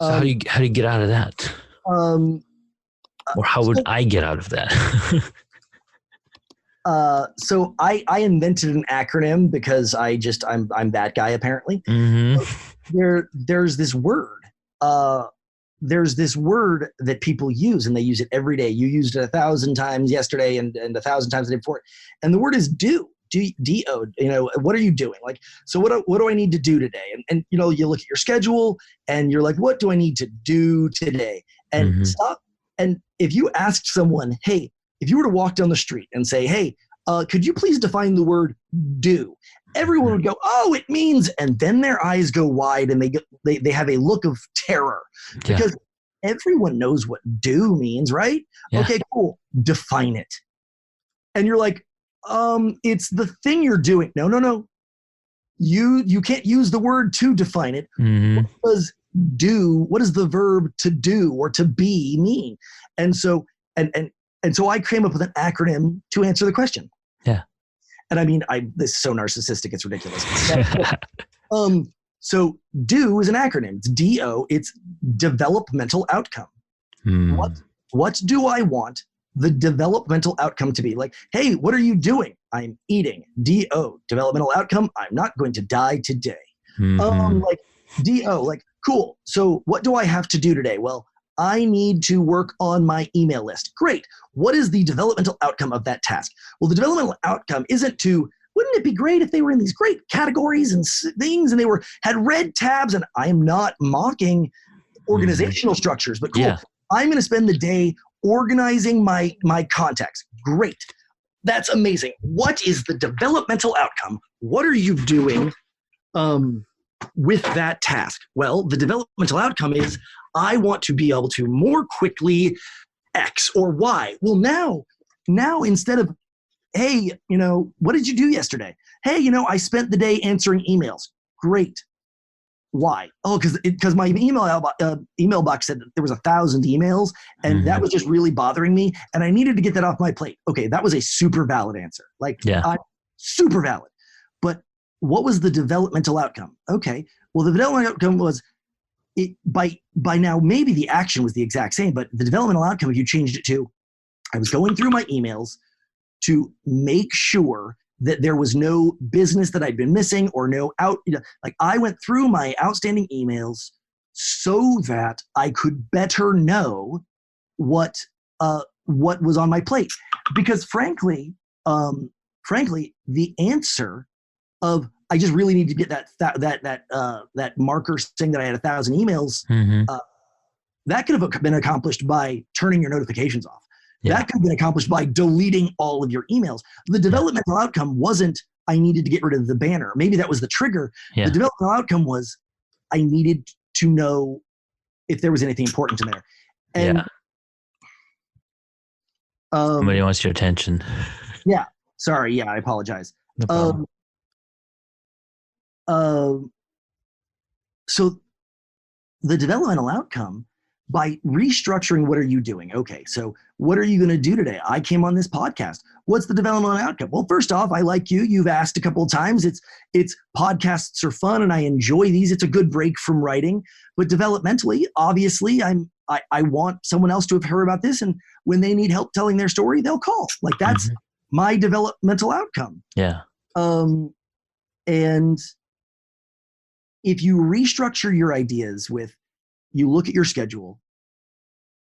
So how do you get out of that? Or how would I get out of that? So I invented an acronym because I'm that guy apparently. Mm-hmm. There's this word. There's this word that people use, and they use it every day. You used it 1,000 times yesterday and 1,000 times the day before. And the word is do. D-O. You know, what are you doing? Like, so what do I need to do today? And you know, you look at your schedule and you're like, what do I need to do today? And stop. And if you asked someone, hey, if you were to walk down the street and say, hey, could you please define the word do? Everyone would go, oh, it means, and then their eyes go wide and they have a look of terror because everyone knows what do means, right? Yeah. Okay, cool. Define it. And you're like, it's the thing you're doing. No. You can't use the word to define it. What does do? What does the verb to do or to be mean? And so I came up with an acronym to answer the question. Yeah. And I mean, this is so narcissistic, it's ridiculous. So do is an acronym. It's D-O. It's developmental outcome. What do I want the developmental outcome to be? Like, hey, what are you doing? I'm eating. D-O, developmental outcome. I'm not going to die today. Like D-O, like, cool. So what do I have to do today? Well, I need to work on my email list. Great. What is the developmental outcome of that task? Well, the developmental outcome isn't to, wouldn't it be great if they were in these great categories and things and they had red tabs? And I am not mocking organizational structures, but cool. Yeah. I'm going to spend the day organizing my contacts. Great. That's amazing. What is the developmental outcome? What are you doing with that task? Well, the developmental outcome is I want to be able to more quickly X or Y. Well, now instead of, hey, you know, what did you do yesterday? Hey, you know, I spent the day answering emails. Great. Why? Oh, because my email box said that there was 1,000 emails, and that was just really bothering me, and I needed to get that off my plate. Okay, that was a super valid answer. Like, super valid. But what was the developmental outcome? Okay, well, the developmental outcome was by now maybe the action was the exact same, but the developmental outcome, if you changed it to, I was going through my emails to make sure that there was no business that I'd been missing or like I went through my outstanding emails so that I could better know what was on my plate. Because frankly, the answer of I just really need to get that marker saying that I had 1,000 emails, that could have been accomplished by turning your notifications off. Yeah. That could have been accomplished by deleting all of your emails. The developmental outcome wasn't I needed to get rid of the banner. Maybe that was the trigger. Yeah. The developmental outcome was I needed to know if there was anything important in there. And somebody wants your attention. Yeah. Sorry. Yeah, I apologize. No problem. So the developmental outcome, by restructuring, what are you doing? Okay, so what are you going to do today? I came on this podcast. What's the developmental outcome? Well, first off, I like you. You've asked a couple of times. It's podcasts are fun and I enjoy these. It's a good break from writing. But developmentally, obviously, I want someone else to have heard about this. And when they need help telling their story, they'll call. Like that's my developmental outcome. Yeah. And if you restructure your ideas with, you look at your schedule,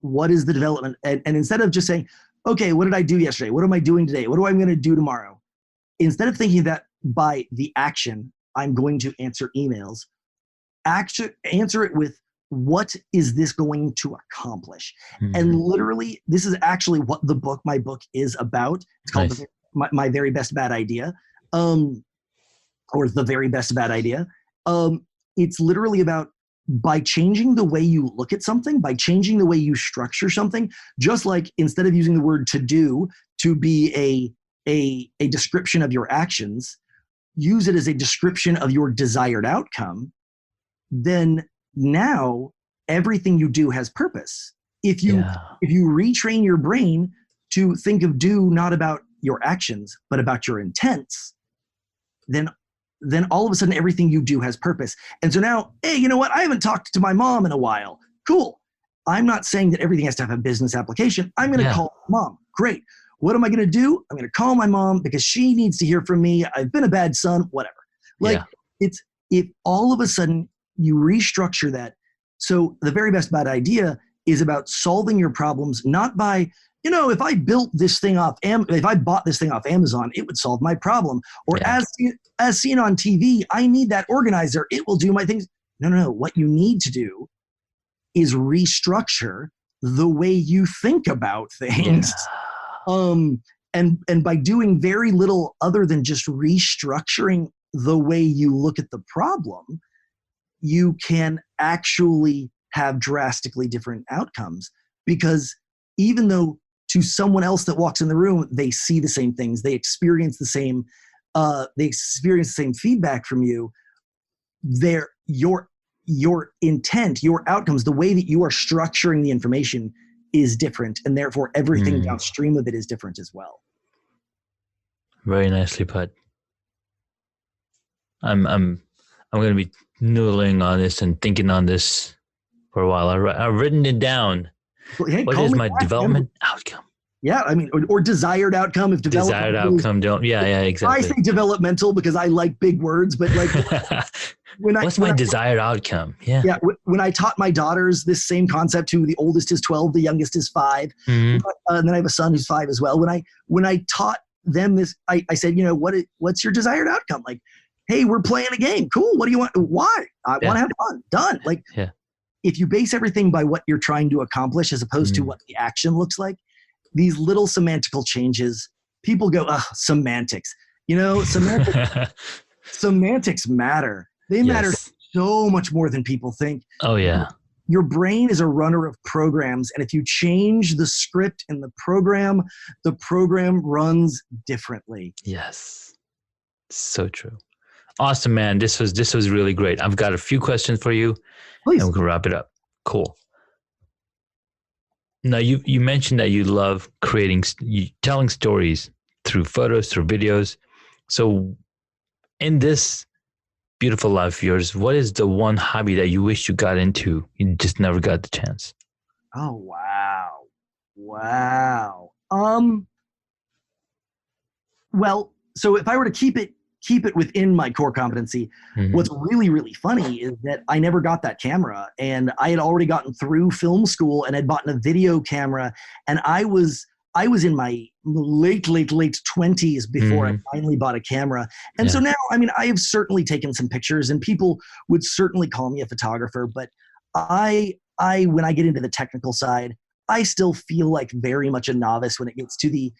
what is the development? And instead of just saying, okay, what did I do yesterday? What am I doing today? What am I going to do tomorrow? Instead of thinking that by the action, I'm going to answer emails, answer it with, what is this going to accomplish? And literally, this is actually what my book is about. It's called My Very Best Bad Idea, or The Very Best Bad Idea. It's literally about, by changing the way you look at something, by changing the way you structure something, just like instead of using the word to do to be a description of your actions, use it as a description of your desired outcome, then now everything you do has purpose. If you retrain your brain to think of do not about your actions, but about your intents, then all of a sudden everything you do has purpose. And so now, hey, you know what? I haven't talked to my mom in a while. Cool. I'm not saying that everything has to have a business application. I'm going to call mom. Great. What am I going to do? I'm going to call my mom because she needs to hear from me. I've been a bad son, whatever. It's if all of a sudden you restructure that. So the very best bad idea is about solving your problems, not by, if I built this thing if I bought this thing off Amazon, it would solve my problem. Or as seen on TV, I need that organizer. It will do my things. No. What you need to do is restructure the way you think about things. And by doing very little other than just restructuring the way you look at the problem, you can actually have drastically different outcomes. Because even though to someone else that walks in the room, they see the same things, they experience the same feedback from you, your intent, your outcomes, the way that you are structuring the information is different, and therefore everything downstream of it is different as well. Very nicely put. I'm going to be noodling on this and thinking on this for a while. I've written it down. Well, hey, what is my development outcome? Yeah, I mean, or desired outcome. If desired outcome, exactly. I say developmental because I like big words, but like, what's my desired outcome? Yeah. When I taught my daughters this same concept, to the oldest is 12, the youngest is 5, and then I have a son who's 5 as well. When I taught them this, I said, what's your desired outcome? Like, hey, we're playing a game. Cool. What do you want? Why? I want to have fun. Done. Like, if you base everything by what you're trying to accomplish as opposed to what the action looks like, these little semantical changes, people go, semantics. Semantics matter. They matter so much more than people think. Oh, yeah. Your brain is a runner of programs, and if you change the script in the program runs differently. Yes. So true. Awesome, man. This was really great. I've got a few questions for you. Please. And we can wrap it up. Cool. Now, you mentioned that you love telling stories through photos, through videos. So in this beautiful life of yours, what is the one hobby that you wish you got into? You just never got the chance. Oh, wow. Well, so if I were to keep it within my core competency, what's really, really funny is that I never got that camera, and I had already gotten through film school and had bought a video camera, and I was in my late 20s before I finally bought a camera. And so now, I mean, I have certainly taken some pictures, and people would certainly call me a photographer, but I when I get into the technical side, I still feel like very much a novice when it gets to the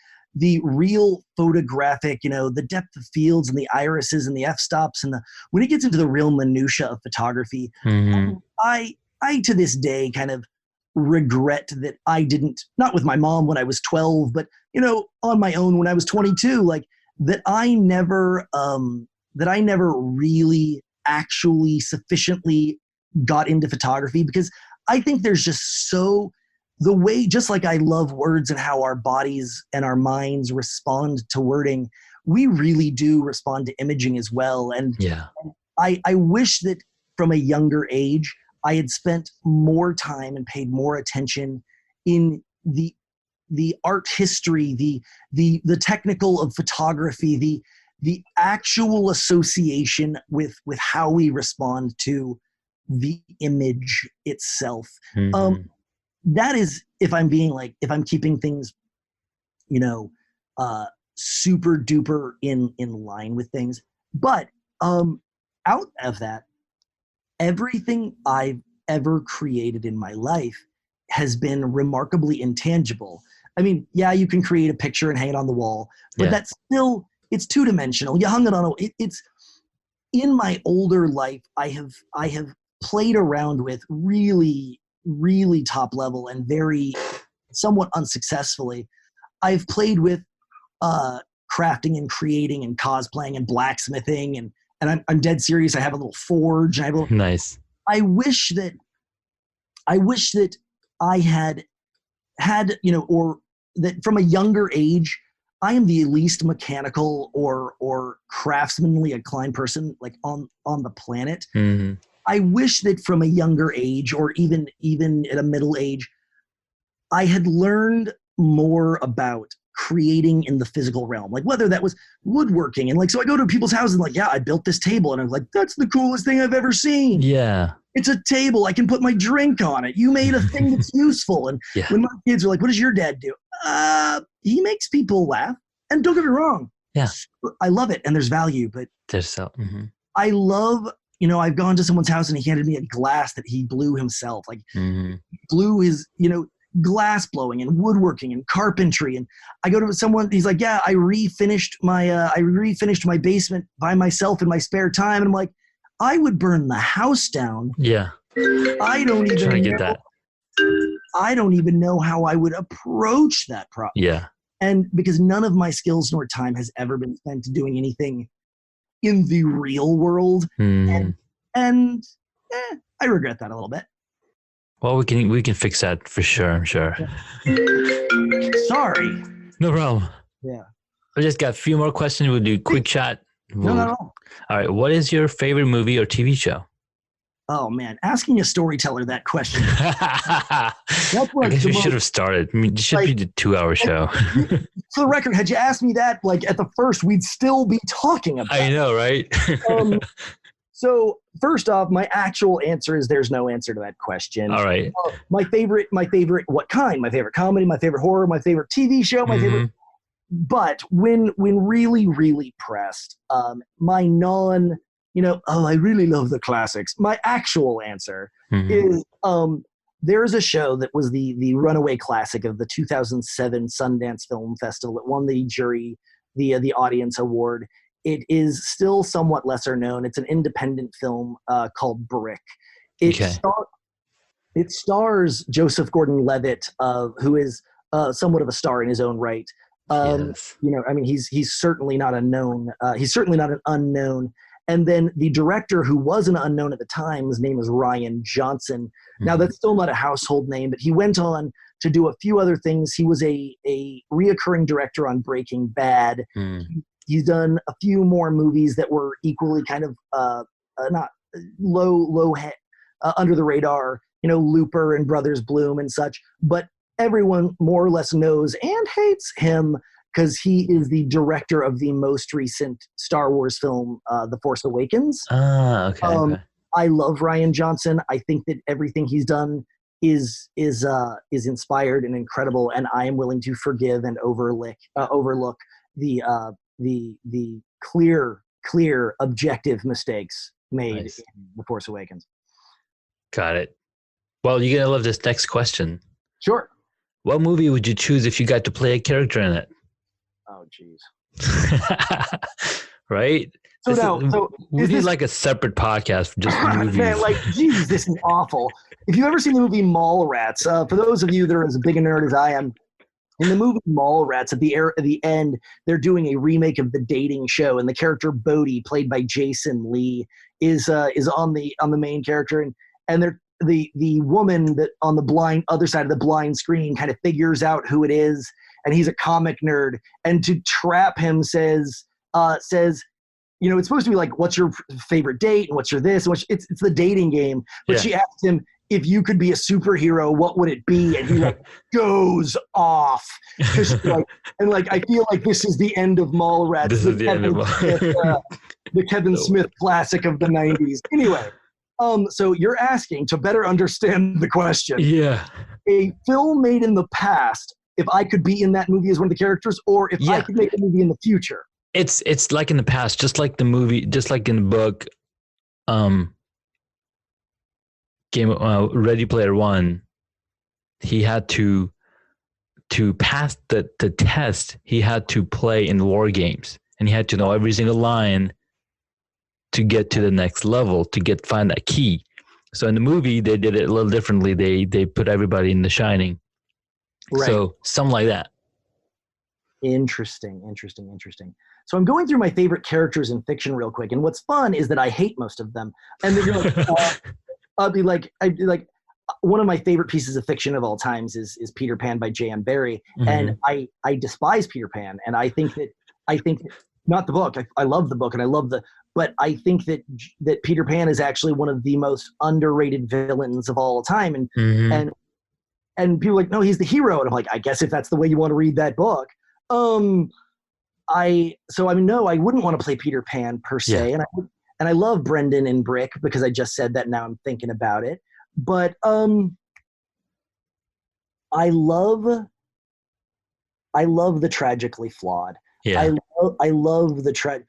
real photographic, the depth of fields and the irises and the f-stops and when it gets into the real minutia of photography, I to this day kind of regret that I didn't, not with my mom when I was 12, but on my own when I was 22, like that I never really actually sufficiently got into photography, because I think there's just the way, just like I love words and how our bodies and our minds respond to wording, we really do respond to imaging as well. And I wish that from a younger age, I had spent more time and paid more attention in the art history, the technical of photography, the actual association with how we respond to the image itself. That is, if I'm keeping things, super duper in line with things. But out of that, everything I've ever created in my life has been remarkably intangible. I mean, you can create a picture and hang it on the wall, but that's still, it's two-dimensional. You hung it on it's in my older life, I have played around with really, really top level and very somewhat unsuccessfully. I've played with crafting and creating and cosplaying and blacksmithing and I'm dead serious. I have a little forge. I have a little, nice. I wish that I had, or that from a younger age, I am the least mechanical or craftsmanly inclined person like on the planet. Mm-hmm. I wish that from a younger age or even at a middle age, I had learned more about creating in the physical realm, like whether that was woodworking and like, so I go to people's houses and like, yeah, I built this table and I'm like, that's the coolest thing I've ever seen. Yeah. It's a table. I can put my drink on it. You made a thing that's useful. And when my kids are like, what does your dad do? He makes people laugh. And don't get me wrong. Yeah. I love it. And there's value, but I love, I've gone to someone's house and he handed me a glass that he blew himself. Like blew his, glass blowing and woodworking and carpentry. And I go to someone, he's like, yeah, I refinished my basement by myself in my spare time. And I'm like, I would burn the house down. Yeah. I don't even know how I would approach that problem. Yeah. And because none of my skills nor time has ever been spent doing anything in the real world. And I regret that a little bit. Well, we can fix that for sure. I'm sure. Sorry. No problem. Yeah. I just got a few more questions. We'll do a quick chat. No. All right. What is your favorite movie or TV show? Oh man, asking a storyteller that question. That's like I guess we should have started. I mean, it should be the 2-hour show. For the record, had you asked me that like at the first, we'd still be talking about it. I know, right? So first off, my actual answer is there's no answer to that question. All right. My favorite, what kind? My favorite comedy, my favorite horror, my favorite TV show, my favorite. But when really, really pressed, my non, I really love the classics. My actual answer is there's a show that was the runaway classic of the 2007 Sundance Film Festival. It won the audience award. It is still somewhat lesser known. It's an independent film called Brick. It stars Joseph Gordon-Levitt, who is somewhat of a star in his own right. Yes. He's certainly not unknown. He's certainly not an unknown. And then the director, who was an unknown at the time, his name is Rian Johnson. Now, that's still not a household name, but he went on to do a few other things. He was a reoccurring director on Breaking Bad. He's done a few more movies that were equally kind of not low under the radar, Looper and Brothers Bloom and such. But everyone more or less knows and hates him because he is the director of the most recent Star Wars film, The Force Awakens. Okay. I love Rian Johnson. I think that everything he's done is inspired and incredible, and I am willing to forgive and overlook the clear objective mistakes made in The Force Awakens. Got it. Well, you're gonna love this next question. Sure. What movie would you choose if you got to play a character in it? Oh, jeez. Right? We need like a separate podcast for just movies. Man, geez, this is awful. If you've ever seen the movie Mallrats, for those of you that are as big a nerd as I am, in the movie Mallrats, at the end, they're doing a remake of The Dating Show, and the character Bodhi, played by Jason Lee, is on the main character, and they're the woman that on the other side of the blind screen kind of figures out who it is, and he's a comic nerd, and to trap him says it's supposed to be like, what's your favorite date and what's your this, and it's the dating game, but she asks him, if you could be a superhero, what would it be? And he goes off. I feel like this is the end of Mallrats. This is the end of Mallrats. The Kevin Smith classic of the 90s. Anyway, so you're asking to better understand the question. Yeah. A film made in the past, if I could be in that movie as one of the characters, or if I could make a movie in the future. It's like in the past, just like the movie, just like in the book, Ready Player One. He had to pass the test. He had to play in war games, and he had to know every single line to get to the next level, to find that key. So in the movie, they did it a little differently. They put everybody in The Shining. Right. So something like that. Interesting. So I'm going through my favorite characters in fiction real quick, and what's fun is that I hate most of them. And then you're like, I'd be like, one of my favorite pieces of fiction of all times is Peter Pan by J.M. Barrie, and I despise Peter Pan, and I think not the book. I love the book, and but I think that Peter Pan is actually one of the most underrated villains of all time, and people are like, no, he's the hero, and I'm like, I guess if that's the way you want to read that book. No, I wouldn't want to play Peter Pan per se, and I love Brendan and Brick because I just said that. Now I'm thinking about it, but I love the tragically flawed. Yeah. I love the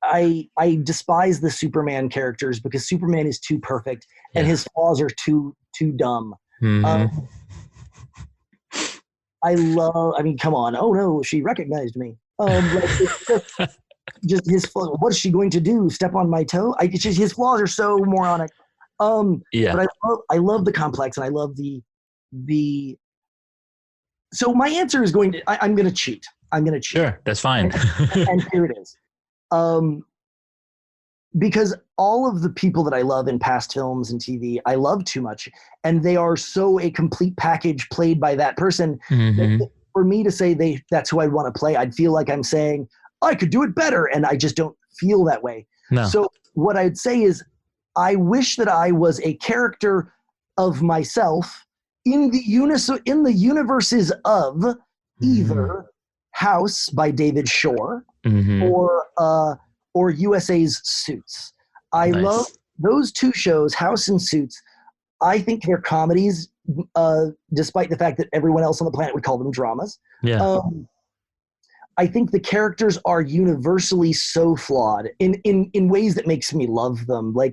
I despise the Superman characters because Superman is too perfect and his flaws are too dumb. I mean, come on. Oh no, she recognized me. Just his flaws. What is she going to do? Step on my toe? His flaws are so moronic. But I love the complex, and I love the. So my answer is I'm going to cheat. Sure, that's fine. and here it is. Because all of the people that I love in past films and TV, I love too much, and they are so a complete package played by that person. That for me to say that's who I want to play, I'd feel like I'm saying I could do it better, and I just don't feel that way. No. So what I'd say is, I wish that I was a character of myself in the universes of either House by David Shore or USA's Suits. I love those two shows, House and Suits. I think they're comedies, despite the fact that everyone else on the planet would call them dramas. Yeah. I think the characters are universally so flawed in ways that makes me love them. Like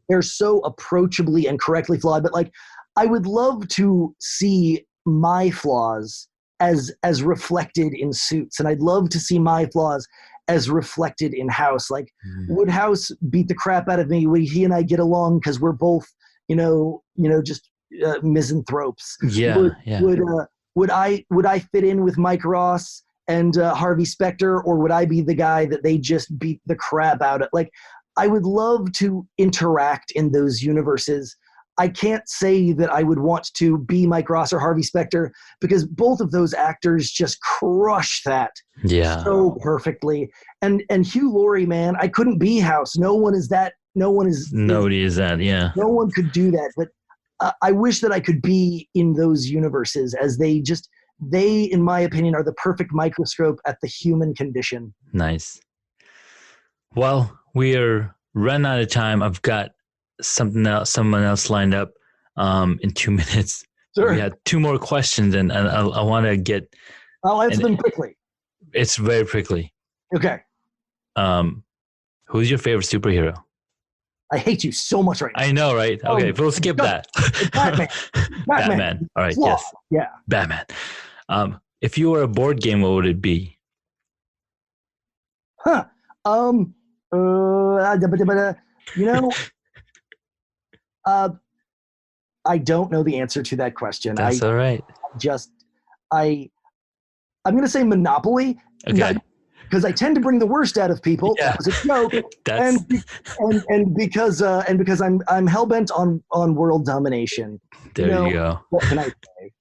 they're so approachably and correctly flawed, but like I would love to see my flaws as reflected in Suits, and I'd love to see my flaws as reflected in House. Like, would House beat the crap out of me? Would he and I get along because we're both, just misanthropes? Would I fit in with Mike Ross and Harvey Specter, or would I be the guy that they just beat the crap out of? Like, I would love to interact in those universes. I can't say that I would want to be Mike Ross or Harvey Specter because both of those actors just crush that so perfectly. And Hugh Laurie, man, I couldn't be House. Nobody is that. Yeah. No one could do that. But I wish that I could be in those universes, as they, in my opinion, are the perfect microscope at the human condition. Nice. Well, we are running out of time. I've got someone else lined up in 2 minutes. Sure. We had 2 more questions, and I want to get. I'll answer them quickly. It's very prickly. Okay. Who's your favorite superhero? I hate you so much right now. I know, right? Okay, we'll skip that. Batman. Batman. All right. Yes. Yeah. Batman. If you were a board game, what would it be? I don't know the answer to that question. That's all right. I'm going to say Monopoly. Okay. Because I tend to bring the worst out of people. Yeah. That was a joke. and because I'm hell bent on world domination. There you go. What can I say?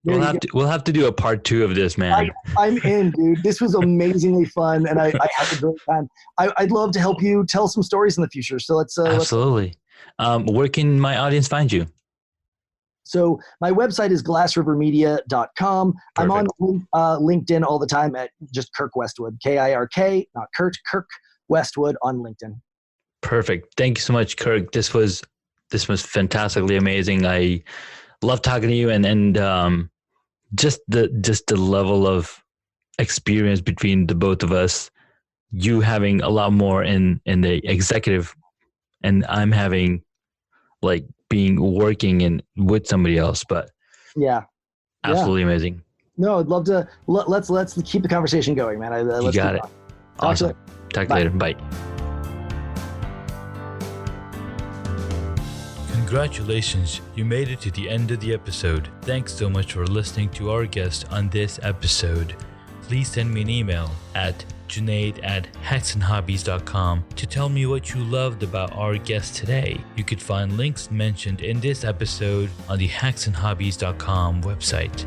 We'll have to do a part 2 of this, man. I'm in, dude. This was amazingly fun, and I had a great time. I'd love to help you tell some stories in the future. So let's absolutely. Where can my audience find you? So my website is glassrivermedia.com. Perfect. I'm on LinkedIn all the time at just Kirk Westwood, Kirk, not Kurt, Kirk Westwood on LinkedIn. Perfect. Thank you so much, Kirk. This was fantastically amazing. I love talking to you, and just the level of experience between the both of us. You having a lot more in the executive, and I'm having like being working with somebody else, but absolutely amazing. No, I'd love to. Let's keep the conversation going, man. You got it. Awesome. Talk later. Bye. Congratulations, you made it to the end of the episode. Thanks so much for listening to our guest on this episode. Please send me an email at junaid@hacksandhobbies.com to tell me what you loved about our guest today. You could find links mentioned in this episode on the hacksandhobbies.com website.